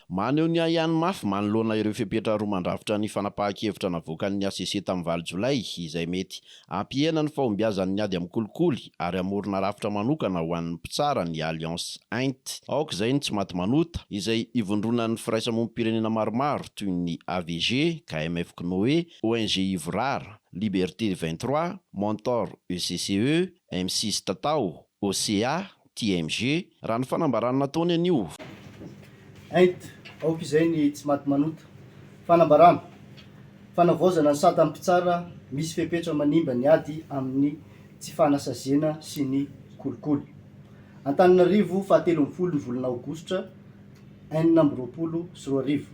Maneho ny ihany mafy manoloana ireo fepetra roa mandrafitra ny fanapahan-kevitra navoakan'ny ACC tamin'ny valo jolay izay mety hampihena ny fahombiazan'ny ady amin'ny kolikoly ary amorona rafitra manokana ho an'ny mpitsara ny Alliance Int. Aok'izay ny tsy maty manota izay ivondronan'ny firaisamonim-pirenena maromaro toy ny AVG, KMF Knoe, ONG Ivrar, Liberté 23, Montor ECCE, M6 Tatao, OCA, TMG raha ny fanambarana nataony anio. Aoka izay ny tsy maty manota fanambarana fanavaozana ny sady amin'ny mpitsara misy fepetra manimba ny ady amin'ny tsy fanasazena sy ny kolikoly. Antananarivo 17 ny volana aogositra 2024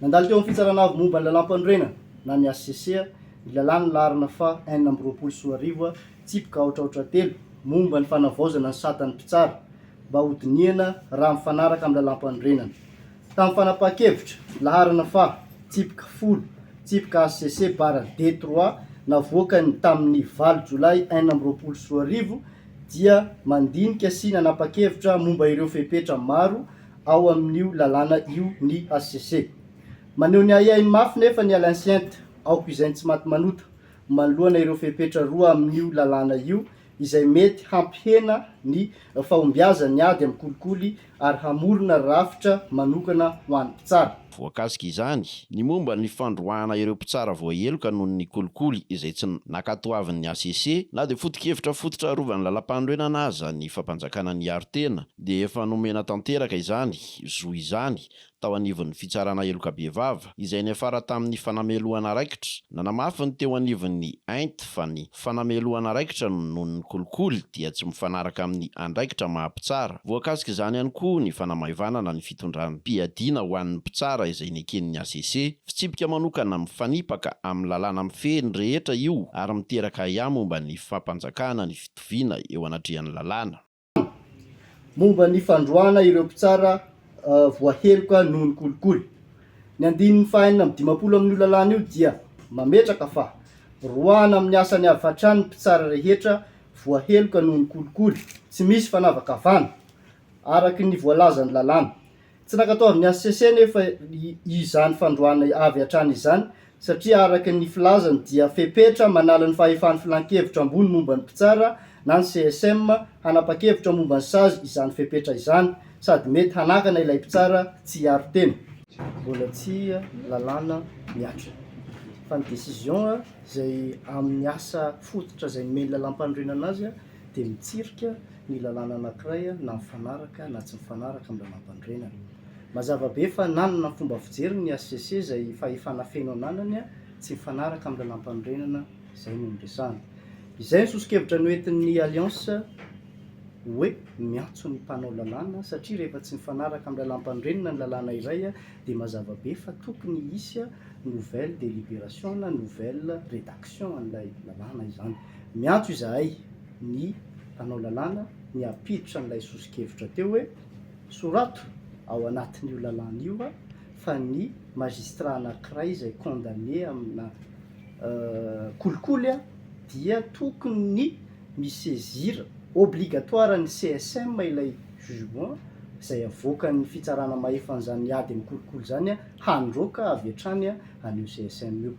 nandalo teo amin'ny fitsarana avy momba ny lalam-panorenana na ny ACC ny lalàna larina fa 2024 tsipika ohatraohatra telo momba ny fanavaozana ny satan'ny mpitsara mba hodiniana raha mifanaraka amin'ny lalam-panorenana. Tamin'ny fanapahan-kevitra laharana fa tsipika 10 tsipika ACC bara D3 navoakany tamin'ny 9 jolay 2024 dia mandinika sy nanapa-kevitra momba ireo fepetra maro ao amin'io lalàna io ny ACC. Maneho ny ahiahiny mafy nefa ny Alliance Int aoka izay tsy maty manota manoloana ireo fepetra roa amin'io lalàna io izay mety hampihena ny fahombiazan'ny ady amin'ny kolikoly ary hamorona rafitra manokana ho an'ny mpitsara. Voakasika izany ny momba ny fandroahana ireo mpitsara voaheloka noho ny kolikoly izay tsy nakatoavin'ny ACC na dia foto-kevitra fototra arovany lalam-panorenana aza ny fampanjakana ny aro-tena dia efa nomena tanteraka izany zo izany tao anivon'ny fitsarana heloka bevava izay niafara tamin'ny fanameloana raikitra. Nanamafy ny teo anivon'ny Int fa ny fanameloana raikitra noho ny kolikoly dia tsy mifanaraka amin'ny andraikitra maha-mpitsara. Voakasika izany ihany koa ny fanamaivana ny fitondran'ny mpiadiana ho an'ny mpitsara izay neken'ny ACC. Fitsipika manokana mifanipaka amin'ny lalàna mifehiny rehetra io ary miteraka ihany momba ny fampanjakana ny fitoviana eo anatrehan'ny lalàna. Momba ny fandroana ireo mpitsara voaheloka noho ny kolikoly. Ny andininy fahaenina amin'ny 50 amin'io lalàna io dia mametraka fa roana amin'ny asany avy hatrany ny mpitsara rehetra voaheloka noho ny kolikoly tsy misy fanavakavana araky ny voalazan'ny lalàna. Tsy nakataon'ny ACC nefa izany fandroana avy hatrany izany satria araky ny filazany dia fepetra manala ny fahefan'ny filan-kevitra ambony momba ny mpitsara na ny CSM hanapa-kevitra momba ny sazy izany fepetra izany sady mety hanakana ilay mpitsara tsy aro-tena. Mbola tsy lalàna miatra fa ny décision izay amin'ny asa fototra izay nomeny lalam-panorenana azy dia mitsirika ny lalàna anankiray na mifanaraka na tsy mifanaraka amin'ny lalam-panorenana. Mazava be fa nanana fomba fijery ny ACC izay fahefana feno ananany tsy mifanaraka amin'ny lalam-panorenana izay no niresahana. Izay ny sosokevitra noentin'ny Alliance hoe miantso ny mpanao lalàna satria rehefa tsy mifanaraka amin'ny lalam-panorenana ny lalàna iray dia mazava be fa tokony hisy nouvelle délibération na nouvelle rédaction an'ilay lalàna izany. Miantso izahay ny mpanao lalàna ny hampiditra an'ilay sosokevitra teo hoe sorato ao anatin'io lalàna io fa ny magistrat anankiray izay condamné amina kolikoly dia tokony misaisir obligatoire ny CSM ilay jugement izay avoakan'ny fitsarana mahefan'izany ady amin'ny kolikoly izany handroaka avy hatrany an'io CSM io.